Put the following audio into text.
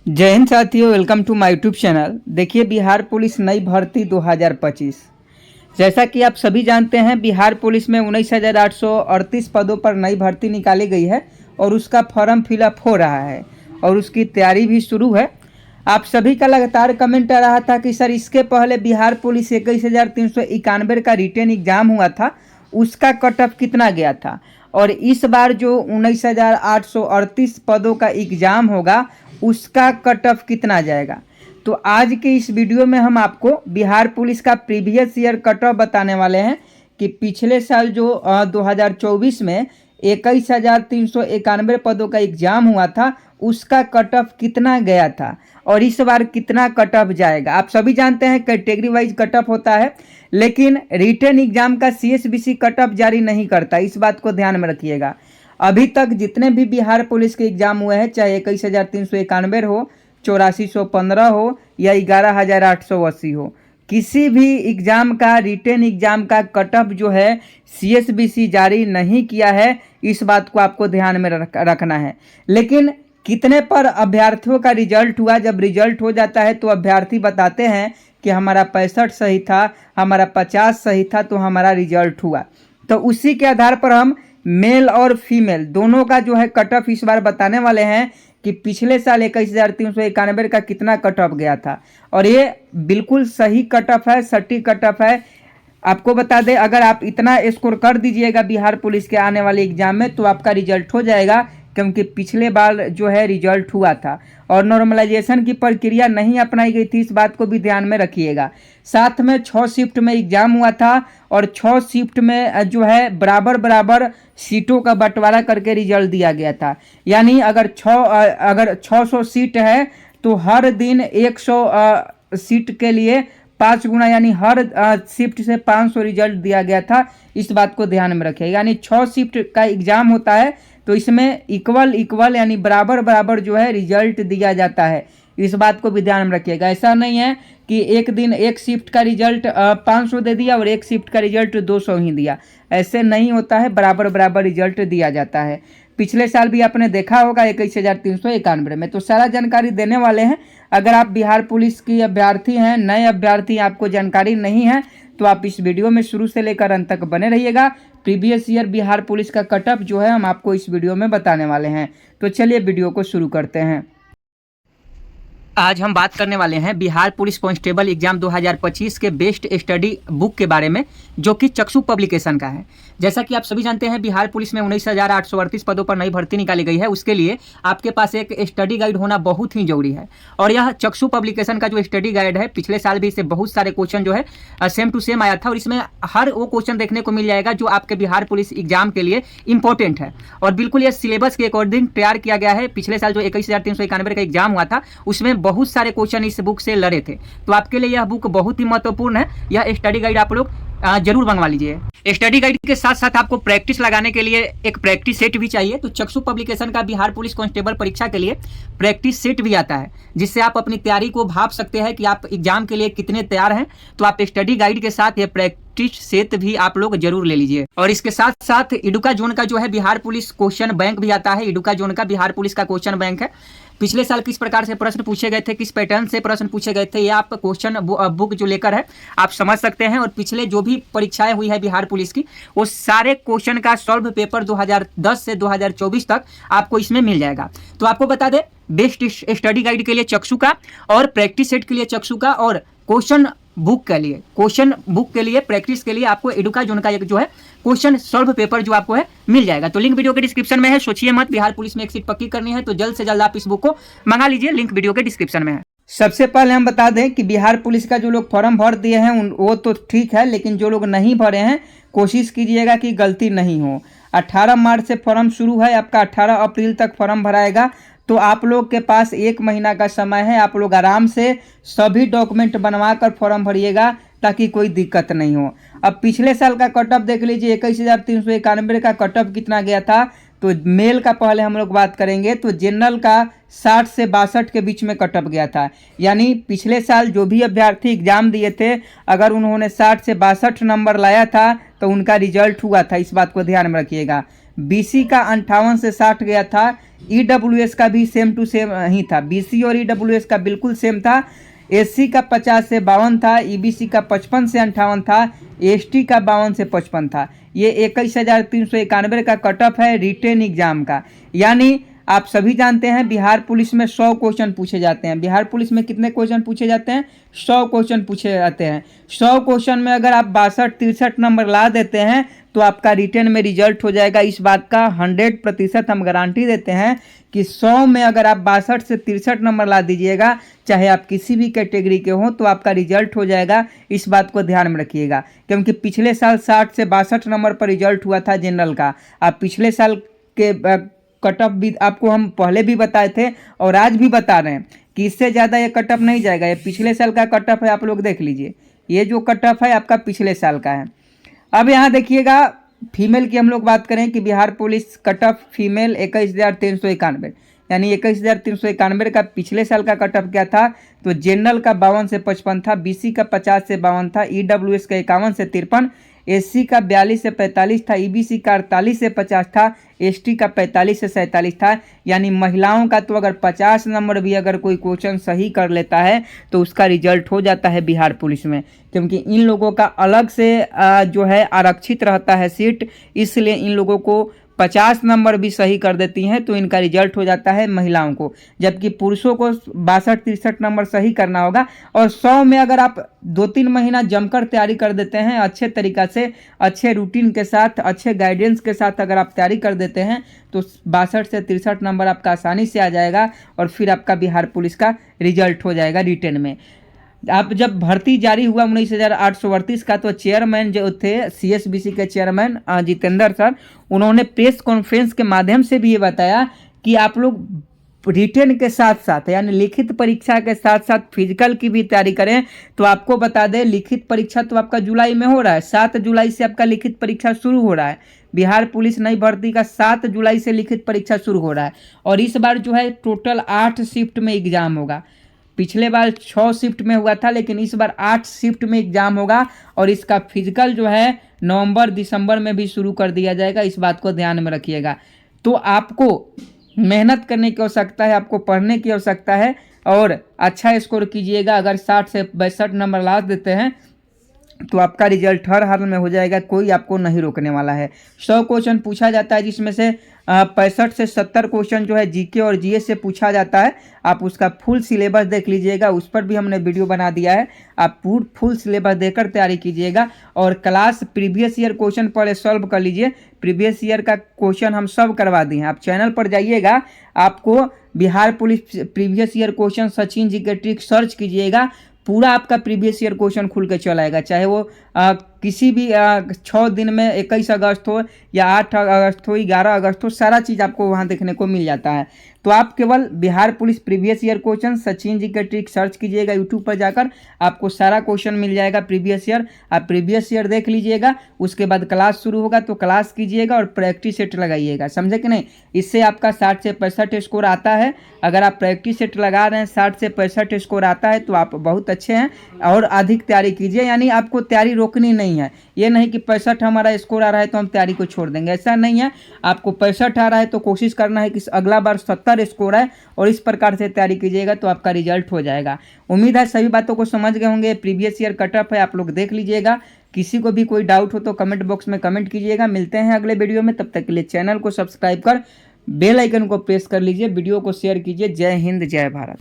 जय हिंद साथियों, welcome to my YouTube channel. देखिए, बिहार पुलिस नई भर्ती 2025। जैसा कि आप सभी जानते हैं, बिहार पुलिस में 19,838 पदों पर नई भर्ती निकाली गई है और उसका फॉर्म फिलअप हो रहा है और उसकी तैयारी भी शुरू है। आप सभी का लगातार कमेंट आ रहा था कि सर, इसके पहले बिहार पुलिस 21,391 का रिटेन एग्जाम हुआ था, उसका कट ऑफ कितना गया था, और इस बार जो 19,838 पदों का एग्जाम होगा उसका कट ऑफ कितना जाएगा। तो आज के इस वीडियो में हम आपको बिहार पुलिस का प्रीवियस ईयर कट ऑफ बताने वाले हैं कि पिछले साल जो 2024 में 21,391 पदों का एग्जाम हुआ था उसका कट ऑफ कितना गया था और इस बार कितना कट ऑफ जाएगा। आप सभी जानते हैं कैटेगरी वाइज कट ऑफ होता है, लेकिन रिटन एग्जाम का सीएसबीसी कट ऑफ जारी नहीं करता, इस बात को ध्यान में रखिएगा। अभी तक जितने भी बिहार पुलिस के एग्जाम हुए हैं, चाहे 21,391 हो, 8415 हो या 11,880 हो, किसी भी एग्जाम का रिटेन एग्जाम का कट ऑफ जो है सीएसबीसी जारी नहीं किया है, इस बात को आपको ध्यान में रखना है। लेकिन कितने पर अभ्यर्थियों का रिजल्ट हुआ, जब रिजल्ट हो जाता है तो अभ्यर्थी बताते हैं कि हमारा 65 सही था, हमारा 50 सही था, तो हमारा रिजल्ट हुआ। तो उसी के आधार पर हम मेल और फीमेल दोनों का जो है कट ऑफ इस बार बताने वाले हैं कि पिछले साल 21,391 का कितना कट ऑफ गया था, और ये बिल्कुल सही कट ऑफ है, सटीक कट ऑफ है। आपको बता दें, अगर आप इतना स्कोर कर दीजिएगा बिहार पुलिस के आने वाले एग्जाम में तो आपका रिजल्ट हो जाएगा, क्योंकि पिछले बार जो है रिजल्ट हुआ था और नॉर्मलाइजेशन की प्रक्रिया नहीं अपनाई गई थी, इस बात को भी ध्यान में रखिएगा। साथ में 6 शिफ्ट में एग्जाम हुआ था और 6 शिफ्ट में जो है बराबर बराबर सीटों का बंटवारा करके रिजल्ट दिया गया था। यानी अगर 600 सीट है तो हर दिन 100 सीट के लिए 5 गुना, यानी हर शिफ्ट से 500 रिजल्ट दिया गया था, इस बात को ध्यान में रखिएगा। यानी 6 शिफ्ट का एग्जाम होता है तो इसमें इक्वल यानी बराबर बराबर जो है रिजल्ट दिया जाता है, इस बात को भी ध्यान में रखिएगा। ऐसा नहीं है कि एक दिन एक शिफ्ट का रिजल्ट 500 दे दिया और एक शिफ्ट का रिजल्ट 200 ही दिया, ऐसे नहीं होता है, बराबर बराबर रिजल्ट दिया जाता है। पिछले साल भी आपने देखा होगा 21,391 में। तो सारा जानकारी देने वाले हैं। अगर आप बिहार पुलिस की अभ्यर्थी हैं, नए अभ्यर्थी, आपको जानकारी नहीं है तो आप इस वीडियो में शुरू से लेकर अंत तक बने रहिएगा। प्रीवियस ईयर बिहार पुलिस का कट ऑफ जो है हम आपको इस वीडियो में बताने वाले हैं। तो चलिए वीडियो को शुरू करते हैं। आज हम बात करने वाले हैं बिहार पुलिस कांस्टेबल एग्जाम 2025 के बेस्ट स्टडी बुक के बारे में, जो कि चक्षु पब्लिकेशन का है। जैसा कि आप सभी जानते हैं, बिहार पुलिस में 19,838 पदों पर नई भर्ती निकाली गई है। उसके लिए आपके पास एक स्टडी गाइड होना बहुत ही जरूरी है, और यह चक्षु पब्लिकेशन का जो स्टडी गाइड है, पिछले साल भी इससे बहुत सारे क्वेश्चन जो है सेम टू सेम आया था, और इसमें हर वो क्वेश्चन देखने को मिल जाएगा जो आपके बिहार पुलिस एग्जाम के लिए इंपॉर्टेंट है, और बिल्कुल यह सिलेबस के अकॉर्डिंग तैयार किया गया है। पिछले साल जो 21,391 का एग्जाम हुआ था उसमें बहुत सारे क्वेश्चन इस बुक से लड़े थे, तो आपके लिए यह बुक बहुत ही महत्वपूर्ण है। यह स्टडी गाइड आप लोग जरूर मंगवा लीजिए। स्टडी गाइड के साथ साथ आपको प्रैक्टिस लगाने के लिए एक प्रैक्टिस सेट भी चाहिए। तो चक्षु पब्लिकेशन का बिहार पुलिस कांस्टेबल परीक्षा के लिए प्रैक्टिस सेट भी आता है, जिससे आप अपनी तैयारी को भाप सकते हैं कि आप एग्जाम के लिए कितने तैयार हैं। तो आप स्टडी गाइड के साथ ये प्रैक्टिस सेट भी आप लोग जरूर ले लीजिए। और इसके साथ साथ इडुका जोन का जो है बिहार पुलिस क्वेश्चन बैंक भी आता है। इडुका जोन का बिहार पुलिस का क्वेश्चन बैंक है। पिछले साल किस प्रकार से प्रश्न पूछे गए थे, किस पैटर्न से प्रश्न पूछे गए थे, ये आप क्वेश्चन बुक जो लेकर है आप समझ सकते हैं। और पिछले जो भी परीक्षाएं हुई है बिहार पुलिस की, वो सारे क्वेश्चन का सॉल्व पेपर 2010 से 2024 तक आपको इसमें मिल जाएगा। तो आपको बता दें, बेस्ट स्टडी गाइड के लिए चक्षु का, और प्रैक्टिस सेट के लिए चक्षु का, और क्वेश्चन बुक के लिए प्रैक्टिस के लिए आपको एडुका जोन का एक जो है क्वेश्चन सॉल्व पेपर जो आपको है मिल जाएगा। तो लिंक वीडियो के डिस्क्रिप्शन में है, सोचिए मत, बिहार पुलिस में एक सीट पक्की करनी है तो जल्द से जल्द आप इस बुक को मंगा लीजिए, लिंक वीडियो के डिस्क्रिप्शन में है। सबसे पहले हम बता दें कि बिहार पुलिस का जो लोग फॉर्म भर दिए हैं वो तो ठीक है, लेकिन जो लोग नहीं भरे हैं कोशिश कीजिएगा कि गलती नहीं हो। 18 मार्च से फॉर्म शुरू है, आपका 18 अप्रैल तक फॉर्म भराएगा। तो आप लोग के पास 1 महीना का समय है, आप लोग आराम से सभी डॉक्यूमेंट बनवा कर फॉर्म भरिएगा ताकि कोई दिक्कत नहीं हो। अब पिछले साल का कट ऑफ देख लीजिए, 21,391 का कट ऑफ कितना गया था। तो मेल का पहले हम लोग बात करेंगे। तो जनरल का 60 से 62 के बीच में कट ऑफ गया था, यानी पिछले साल जो भी अभ्यर्थी एग्जाम दिए थे, अगर उन्होंने 60 से 62 नंबर लाया था तो उनका रिजल्ट हुआ था, इस बात को ध्यान में रखिएगा। बीसी का 58 से 60 गया था, ईडब्ल्यूएस का भी सेम टू सेम ही था, बीसी और ईडब्ल्यूएस का बिल्कुल सेम था। एससी का 50 से 52 था, ईबीसी का 55 से 58 था, एसटी का 52 से 55 था। ये 21,391 का कट ऑफ है रिटेन एग्जाम का। यानी आप सभी जानते हैं बिहार पुलिस में 100 क्वेश्चन पूछे जाते हैं। बिहार पुलिस में कितने क्वेश्चन पूछे जाते हैं? 100 क्वेश्चन पूछे जाते हैं। 100 क्वेश्चन में अगर आप 62-63 नंबर ला देते हैं तो आपका रिटेन में रिजल्ट हो जाएगा। इस बात का 100% हम गारंटी देते हैं कि 100 में अगर आप 62 से 63 नंबर ला दीजिएगा, चाहे आप किसी भी कैटेगरी के हों, तो आपका रिजल्ट हो जाएगा। इस बात को ध्यान में रखिएगा, क्योंकि पिछले साल 60 से 62 नंबर पर रिजल्ट हुआ था जनरल का। आप पिछले साल के कट ऑफ भी आपको हम पहले भी बताए थे और आज भी बता रहे हैं कि इससे ज़्यादा ये कट ऑफ नहीं जाएगा। ये पिछले साल का कट ऑफ है, आप लोग देख लीजिए। ये जो कट ऑफ है आपका पिछले साल का है। अब यहाँ देखिएगा फीमेल की हम लोग बात करें कि Bihar police cut off female 21,391, यानी 21,391 का पिछले साल का कट ऑफ क्या था? तो जनरल का 52 से 55 था, बीसी का 50 से 52 था, ईडब्ल्यूएस का 51 से 53, एससी का 42 से 45 था, ईबीसी का 48 से 50 था, एसटी का 45 से 47 था। यानी महिलाओं का तो अगर 50 नंबर भी अगर कोई क्वेश्चन सही कर लेता है तो उसका रिजल्ट हो जाता है बिहार पुलिस में, क्योंकि इन लोगों का अलग से जो है आरक्षित रहता है सीट, इसलिए इन लोगों को 50 नंबर भी सही कर देती हैं तो इनका रिजल्ट हो जाता है महिलाओं को। जबकि पुरुषों को 62-63 नंबर सही करना होगा। और 100 में अगर आप 2-3 महीना जमकर तैयारी कर देते हैं, अच्छे तरीक़ा से, अच्छे रूटीन के साथ, अच्छे गाइडेंस के साथ अगर आप तैयारी कर देते हैं तो 62 से 63 नंबर आपका आसानी से आ जाएगा और फिर आपका बिहार पुलिस का रिजल्ट हो जाएगा रिटेन में। आप जब भर्ती जारी हुआ 19,838 का, तो चेयरमैन जो थे सीएसबीसी के चेयरमैन जितेंद्र सर, उन्होंने प्रेस कॉन्फ्रेंस के माध्यम से भी ये बताया कि आप लोग रिटेन के साथ साथ, यानी लिखित परीक्षा के साथ साथ फिजिकल की भी तैयारी करें। तो आपको बता दें लिखित परीक्षा तो आपका जुलाई में हो रहा है, 7 जुलाई से आपका लिखित परीक्षा शुरू हो रहा है। बिहार पुलिस नई भर्ती का 7 जुलाई से लिखित परीक्षा शुरू हो रहा है। और इस बार जो है टोटल 8 शिफ्ट में एग्जाम होगा। पिछले बार 6 शिफ्ट में हुआ था, लेकिन इस बार 8 शिफ्ट में एग्जाम होगा। और इसका फिजिकल जो है नवंबर-दिसंबर में भी शुरू कर दिया जाएगा। इस बात को ध्यान में रखिएगा। तो आपको मेहनत करने की आवश्यकता है, आपको पढ़ने की आवश्यकता है और अच्छा स्कोर कीजिएगा। अगर 60 से 62 नंबर ला देते हैं तो आपका रिजल्ट हर हाल में हो जाएगा, कोई आपको नहीं रोकने वाला है। 100 क्वेश्चन पूछा जाता है, जिसमें से 65 से 70 क्वेश्चन जो है जीके और जीएस से पूछा जाता है। आप उसका फुल सिलेबस देख लीजिएगा, उस पर भी हमने वीडियो बना दिया है। आप फुल सिलेबस देकर तैयारी कीजिएगा और क्लास प्रीवियस ईयर क्वेश्चन पहले सॉल्व कर लीजिए। प्रीवियस ईयर का क्वेश्चन हम सब करवा दिए हैं। आप चैनल पर जाइएगा, आपको Bihar police previous year question Sachin ji के ट्रिक सर्च कीजिएगा, पूरा आपका प्रीवियस ईयर क्वेश्चन खुल के चल आएगा। चाहे वो किसी भी 6 दिन में 21 अगस्त हो या 8 अगस्त हो, 11 अगस्त हो, सारा चीज़ आपको वहाँ देखने को मिल जाता है। तो आप केवल Bihar police previous year question Sachin ji के ट्रिक सर्च कीजिएगा यूट्यूब पर जाकर, आपको सारा क्वेश्चन मिल जाएगा प्रीवियस ईयर। आप प्रीवियस ईयर देख लीजिएगा, उसके बाद क्लास शुरू होगा तो क्लास कीजिएगा और प्रैक्टिस सेट लगाइएगा, समझे कि नहीं। इससे आपका 60 से 65 स्कोर आता है। अगर आप प्रैक्टिस सेट लगा रहे हैं, 60 से 65 स्कोर आता है तो आप बहुत अच्छे हैं। और अधिक तैयारी कीजिए, यानी आपको तैयारी रोकनी नहीं है। ये नहीं कि 65 हमारा स्कोर आ रहा है तो हम तैयारी को छोड़ देंगे, ऐसा नहीं है। आपको 65 आ रहा है तो कोशिश करना है कि अगला बार 70 स्कोर आए और इस प्रकार से तैयारी कीजिएगा तो आपका रिजल्ट हो जाएगा। उम्मीद है सभी बातों को समझ गए होंगे। प्रीवियस ईयर कट ऑफ है, आप लोग देख लीजिएगा। किसी को भी कोई डाउट हो तो कमेंट बॉक्स में कमेंट कीजिएगा। मिलते हैं अगले वीडियो में, तब तक के लिए चैनल को सब्सक्राइब कर बेल आइकन को प्रेस कर लीजिए, वीडियो को शेयर कीजिए। जय हिंद, जय भारत।